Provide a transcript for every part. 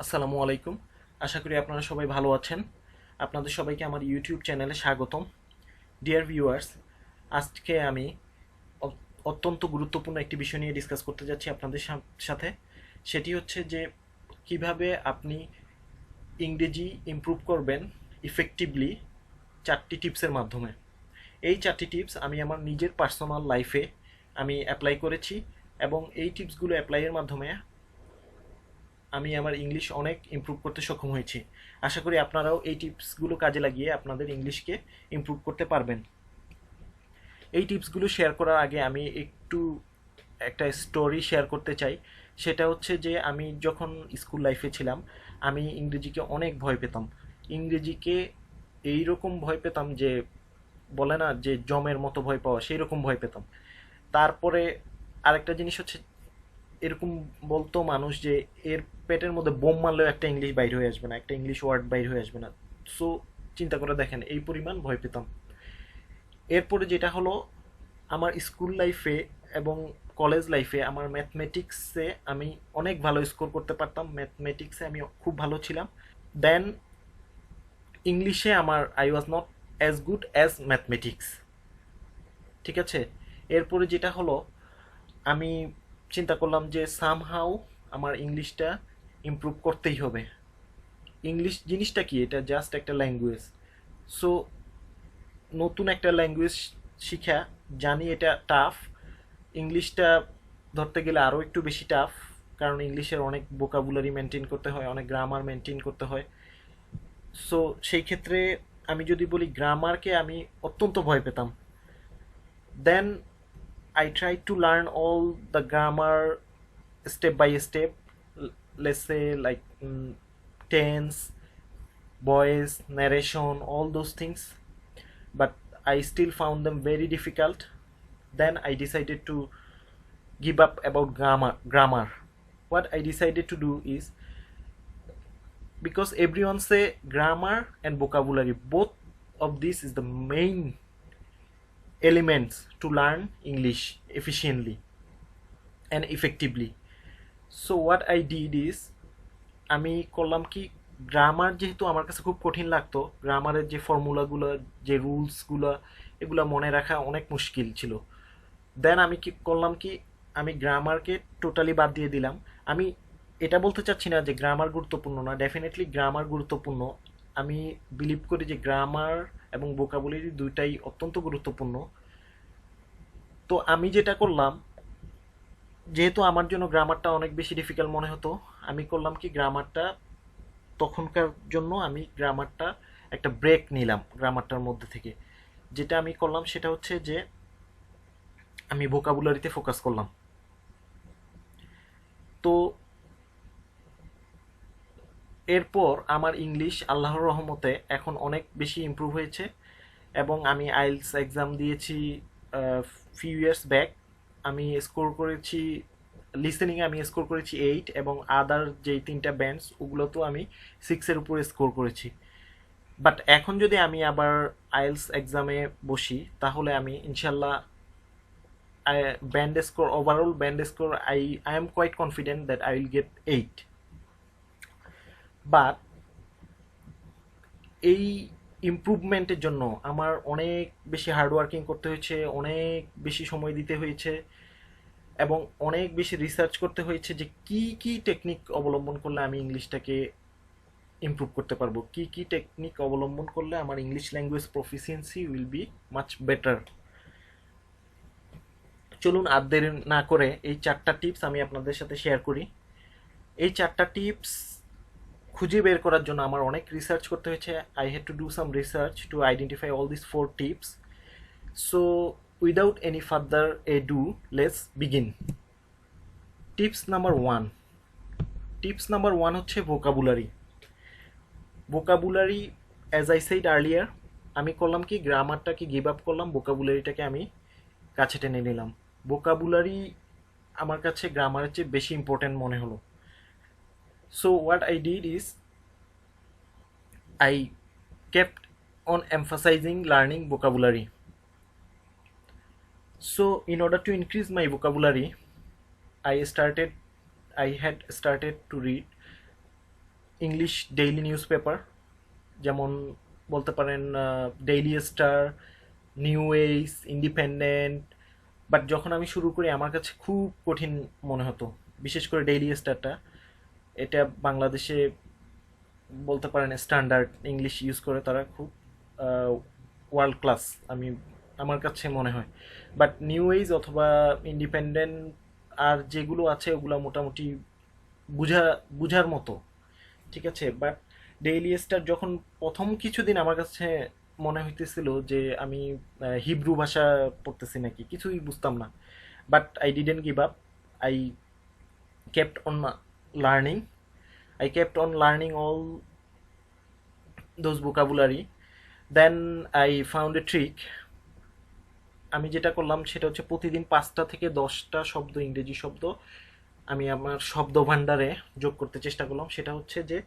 আসসালামু আলাইকুম। আশা করি আপনারা সবাই ভালো আছেন। আপনাদের সবাইকে আমার ইউটিউব চ্যানেলে স্বাগতম। ডিয়ার ভিউয়ার্স, আজকে আমি অত্যন্ত গুরুত্বপূর্ণ একটি বিষয় নিয়ে ডিসকাস করতে যাচ্ছি আপনাদের সাথে। সেটি হচ্ছে যে কিভাবে আপনি ইংরেজি ইমপ্রুভ করবেন ইফেক্টিভলি 4টি টিপসের মাধ্যমে। এই 4টি টিপস আমি আমার নিজের পার্সোনাল লাইফে আমি অ্যাপ্লাই করেছি এবং এই টিপসগুলো অ্যাপ্লাইয়ের মাধ্যমে আমি আমার ইংলিশ অনেক ইমপ্রুভ করতে সক্ষম হয়েছি। আশা করি আপনারাও এই টিপসগুলো কাজে লাগিয়ে আপনাদের ইংলিশকে ইমপ্রুভ করতে পারবেন। এই টিপসগুলো শেয়ার করার আগে আমি একটু একটা স্টোরি শেয়ার করতে চাই। সেটা হচ্ছে যে আমি যখন স্কুল লাইফে ছিলাম, আমি ইংরেজিকে অনেক ভয় পেতাম। ইংরেজিকে এইরকম ভয় পেতাম যে বলে না যে জমের মতো ভয় পাওয়া, সেই রকম ভয় পেতাম। তারপরে আরেকটা জিনিস হচ্ছে, এরকম বলতো মানুষ যে এর পেটের মধ্যে বোম মারলেও একটা ইংলিশ বাইর হয়ে আসবে না, একটা ইংলিশ ওয়ার্ড বাইর হয়ে আসবে না। সো চিন্তা করে দেখেন এই পরিমাণ ভয় পেতাম। এরপরে যেটা হলো, আমার স্কুল লাইফে এবং কলেজ লাইফে আমার ম্যাথমেটিক্সে আমি অনেক ভালো স্কোর করতে পারতাম, ম্যাথমেটিক্সে আমি খুব ভালো ছিলাম। দেন ইংলিশে আমার I was not as good as mathematics. ঠিক আছে। এরপরে যেটা হলো, আমি চিন্তা করলাম যে সামহাউ আমার ইংলিশটা ইমপ্রুভ করতেই হবে। ইংলিশ জিনিসটা কি? এটা জাস্ট একটা ল্যাঙ্গুয়েজ। সো নতুন একটা ল্যাঙ্গুয়েজ শিখা, জানি এটা টাফ। ইংলিশটা ধরতে গেলে আরও একটু বেশি টাফ, কারণ ইংলিশের অনেক ভোকাবুলারি মেনটেন করতে হয়, অনেক গ্রামার মেনটেন করতে হয়। সো সেই ক্ষেত্রে আমি যদি বলি, গ্রামারকে আমি অত্যন্ত ভয় পেতাম। দেন I tried to learn all the grammar step by step. Let's say like tense, voice, narration, all those things. But I still found them very difficult. Then I decided to give up about grammar. What I decided to do is, because everyone say grammar and vocabulary, both of this is the main elements to learn English efficiently and effectively. So what I did is, আমি করলাম কি, grammar যেহেতু আমার কাছে খুব কঠিন লাগতো, গ্রামারের যে ফর্মুলাগুলো, যে রুলসগুলো, এগুলো মনে রাখা অনেক মুশকিল ছিল। দেন আমি কি করলাম কি, আমি গ্রামারকে টোটালি বাদ দিয়ে দিলাম। আমি এটা বলতে চাচ্ছি না যে গ্রামার গুরুত্বপূর্ণ না, ডেফিনেটলি গ্রামার গুরুত্বপূর্ণ। আমি বিলিভ করি যে গ্রামার এবং ভোকাবুলারি দুইটাই অত্যন্ত গুরুত্বপূর্ণ। তো আমি যেটা করলাম, যেহেতু আমার জন্য গ্রামারটা অনেক বেশি ডিফিকাল্ট মনে হতো, আমি করলাম কি, গ্রামারটা তখনকার জন্য আমি গ্রামারটা একটা ব্রেক নিলাম গ্রামারটার মধ্যে থেকে। যেটা আমি করলাম সেটা হচ্ছে যে আমি ভোকাবুলারিতে ফোকাস করলাম। তো এরপর আমার ইংলিশ আল্লাহর রহমতে এখন অনেক বেশি ইমপ্রুভ হয়েছে এবং আমি আইএলটিএস এক্সাম দিয়েছি ফিউ ইয়ার্স ব্যাক। আমি স্কোর করেছি, লিসেনিংয়ে আমি স্কোর করেছি 8, এবং আদার যেই 3টা ব্যান্ডস ওগুলোতেও আমি 6-এর উপরে স্কোর করেছি। বাট এখন যদি আমি আবার আইএলটিএস এক্সামে বসি, তাহলে আমি ইনশাল্লাহ band score, overall band score, I am quite confident that I will get 8। But এই ইমপ্রুভমেন্টের জন্য আমার অনেক বেশি হার্ডওয়ার্কিং করতে হয়েছে, অনেক বেশি সময় দিতে হয়েছে এবং অনেক বেশি রিসার্চ করতে হয়েছে যে কি কি টেকনিক অবলম্বন করলে আমি ইংলিশটাকে ইমপ্রুভ করতে পারবো, কি কি টেকনিক অবলম্বন করলে আমার English language proficiency will be much better. চলুন আর দেরি না করে এই 4টা টিপস আমি আপনাদের সাথে শেয়ার করি। এই 4টা টিপস খুঁজে বের করার জন্য আমার অনেক রিসার্চ করতে হয়েছে। I had to do some research to identify all this 4 tips. So without any further edu, let's begin. Tips number 1। Tips number 1 হচ্ছে vocabulary. Vocabulary, as I said earlier, আমি করলাম কি, গ্রামারটাকে গিভ আপ করলাম, ভোকাবুলারিটাকে আমি কাছে টেনে নিলাম। ভোকাবুলারি আমার কাছে গ্রামারের চেয়ে বেশি ইম্পর্ট্যান্ট মনে হলো। So what I did is, I kept on emphasizing learning vocabulary. So, in order to increase my vocabulary, I had started to read English daily newspaper, যেমন বলতে পারেন Daily Star, New Age, Independent. But যখন আমি শুরু করি আমার কাছে খুব কঠিন মনে হতো, বিশেষ করে ডেইলি স্টারটা। এটা বাংলাদেশে বলতে পারেন স্ট্যান্ডার্ড ইংলিশ ইউজ করে তারা, খুব ওয়ার্ল্ড ক্লাস আমি আমার কাছে মনে হয়। বাট নিউ এজ অথবা ইন্ডিপেন্ডেন্ট আর যেগুলো আছে ওগুলো মোটামুটি বুঝা বুঝার মতো, ঠিক আছে। বাট ডেইলি স্টার যখন প্রথম কিছুদিন আমার কাছে মনে হইতেছিল যে আমি হিব্রু ভাষা পড়তেছি নাকি, কিছুই বুঝতাম না। But I didn't give up, I kept on learning, I kept on learning all those vocabulary. Then I found a trick. আমি যেটা করলাম সেটা হচ্ছে প্রতিদিন 5টা থেকে 10টা শব্দ, ইংরেজি শব্দ আমি আমার শব্দ ভাণ্ডারে যোগ করতে চেষ্টা করলাম। সেটা হচ্ছে যে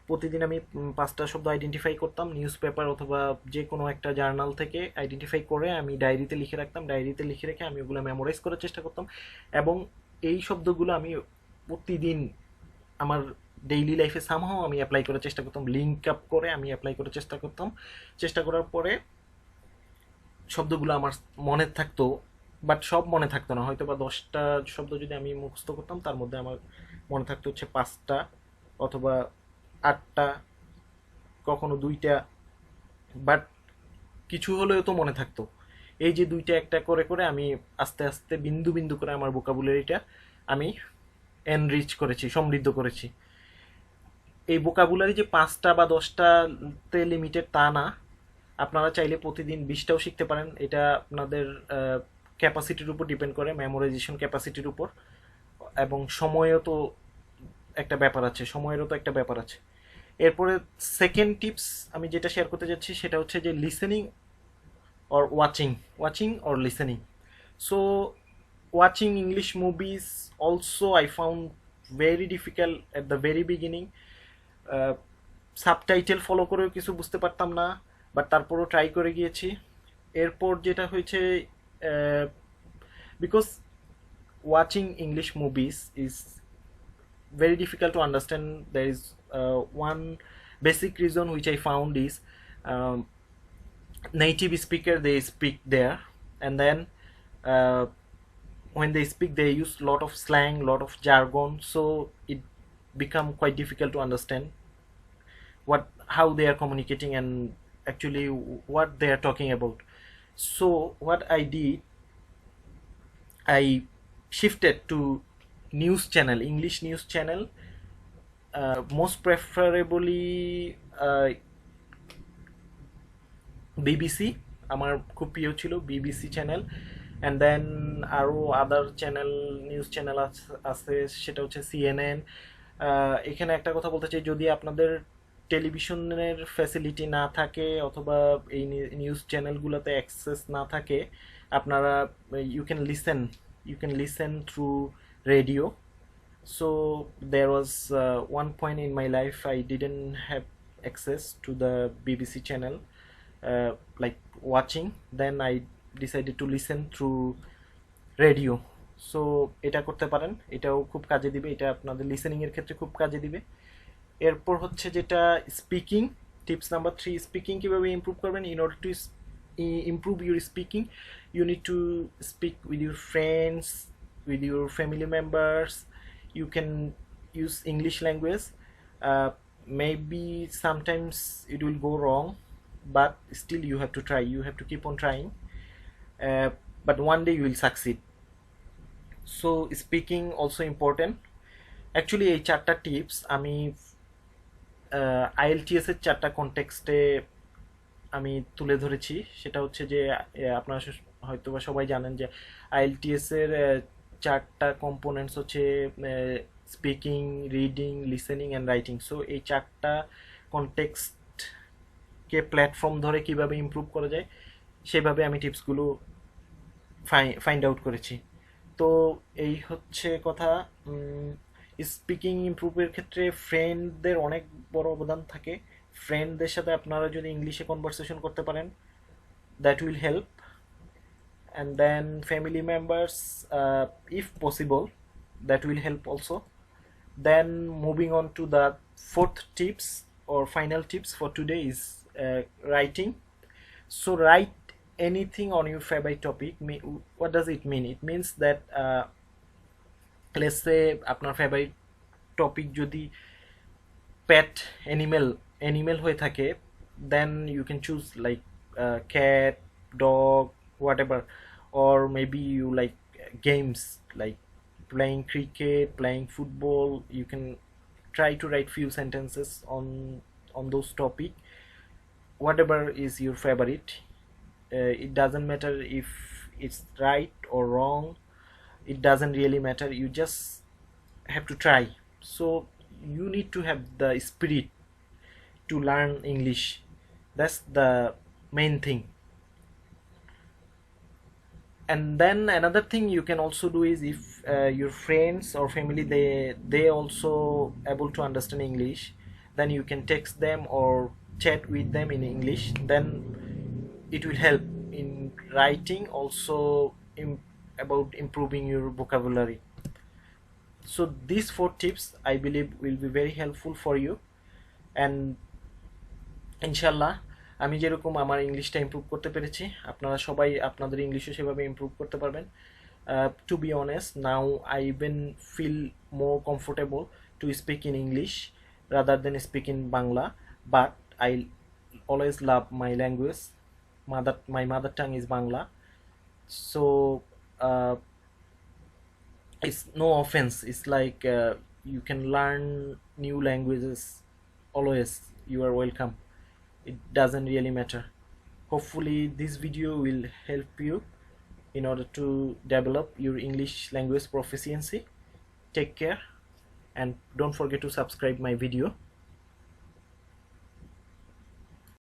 প্রতিদিন আমি 5টা শব্দ আইডেন্টিফাই করতাম, নিউজ পেপার অথবা যে কোনো একটা জার্নাল থেকে আইডেন্টিফাই করে আমি ডায়েরিতে লিখে রাখতাম। ডায়েরিতে লিখে রেখে আমি ওগুলো মেমোরাইজ করার চেষ্টা করতাম, এবং এই শব্দগুলো আমি প্রতিদিন আমার ডেইলি লাইফে সামহাও আমি অ্যাপ্লাই করার চেষ্টা করতাম, লিঙ্ক আপ করে আমি অ্যাপ্লাই করার চেষ্টা করতাম। চেষ্টা করার পরে শব্দগুলো আমার মনে থাকতো, বাট সব মনে থাকতো না। হয়তো বা 10টা শব্দ যদি আমি মুখস্থ করতাম তার মধ্যে আমার মনে থাকতো হচ্ছে 5টা অথবা 8টা, কখনো 2টা, বাট কিছু হলেও তো মনে থাকতো। এই যে 2টা একটা করে করে আমি আস্তে আস্তে বিন্দু বিন্দু করে আমার ভোকাবুলারিটা আমি এনরিচ করেছি, সমৃদ্ধ করেছি। এই ভোকাবুলারি যে 5টা বা 10টাতে লিমিটেড তা না, আপনারা চাইলে প্রতিদিন 20টাও শিখতে পারেন। এটা আপনাদের ক্যাপাসিটির উপর ডিপেন্ড করে, মেমোরাইজেশন ক্যাপাসিটির উপর, এবং সময়ও তো একটা ব্যাপার আছে, সময়েরও তো একটা ব্যাপার আছে। এরপরে সেকেন্ড টিপস আমি যেটা শেয়ার করতে যাচ্ছি সেটা হচ্ছে যে listening or watching or listening. So watching English movies also I found very difficult at the very beginning. Subtitle follow করেও কিছু বুঝতে পারতাম না, বাট তারপরও ট্রাই করে গিয়েছি। এরপর যেটা হয়েছে, because watching English movies is very difficult to understand, there is one basic reason which I found is um, native speaker they speak there, and then when they speak they use lot of slang, lot of jargon, so it become quite difficult to understand what how they are communicating and actually what they are talking about. So what I did, I shifted to news channel, English news channel, most preferably BBC আমার খুব প্রিয় ছিল, BBC channel. And then আরও আদার channel, news channel আছে, সেটা হচ্ছে CNN. এখানে একটা কথা বলতে চাই, যদি আপনাদের টেলিভিশনের ফ্যাসিলিটি না থাকে অথবা এই নিউজ চ্যানেলগুলোতে অ্যাক্সেস না থাকে, আপনারা you can listen through radio. So there was one point in my life I didn't have access to the BBC channel, like watching, then I decided to listen through radio. So এটা করতে পারেন, এটাও খুব কাজে দিবে, এটা আপনাদের listening এর ক্ষেত্রে খুব কাজে দিবে। এরপর হচ্ছে যেটা স্পিকিং, টিপস নাম্বার 3, স্পিকিং কিভাবে ইমপ্রুভ করবেন। In order to improve your speaking, you need to speak with your friends, with your family members. You can use English language. Maybe sometimes it will go wrong, but still you have to try, you have to keep on trying, but one day you will succeed. So speaking also important. Actually এই 4টা tips আমি IELTS এর 4টা কনটেক্সটে আমি তুলে ধরেছি। সেটা হচ্ছে যে আপনারা হয়তো বা সবাই জানেন যে আইএলটিএস এর 4টা কম্পোনেন্টস হচ্ছে speaking, reading, listening and writing. So এই 4টা কনটেক্সটকে প্ল্যাটফর্ম ধরে কিভাবে ইমপ্রুভ করা যায় সেভাবে আমি টিপসগুলো ফাইন্ড আউট করেছি। তো এই হচ্ছে কথা। স্পিকিং ইমপ্রুভের ক্ষেত্রে ফ্রেন্ডদের অনেক বড় অবদান থাকে। ফ্রেন্ডদের সাথে আপনারা যদি ইংলিশে কনভারসেশন করতে পারেন, that will help. And then family members, if possible, that will help also. Then moving on to the fourth tips or final tips for today is writing. So write anything on your favorite topic. What does it mean? It means that let's say আপনার favorite topic যদি pet animal হয়ে থাকে, then you can choose like cat, dog, whatever. Or maybe you like games like playing cricket, playing football. You can try to write few sentences on those topic, whatever is your favorite. It doesn't matter if it's right or wrong. It doesn't really matter. You just have to try. So you need to have the spirit to learn English. That's the main thing. And then another thing you can also do is, if your friends or family they also able to understand English, then you can text them or chat with them in English. Then it will help in writing, also about improving your vocabulary. So these 4 tips I believe will be very helpful for you, and ইনশাল্লাহ আমি যেরকম আমার ইংলিশটা improve করতে পেরেছি, আপনারা সবাই আপনাদের ইংলিশও সেভাবে ইমপ্রুভ করতে পারবেন। To be honest, now I even feel more comfortable to speak in English rather than speak in Bangla, but I always love my language. My mother tongue is Bangla. So it's no offense. It's like you can learn new languages always. You are welcome. It doesn't really matter. Hopefully this video will help you in order to develop your English language proficiency. Take care, and don't forget to subscribe my video.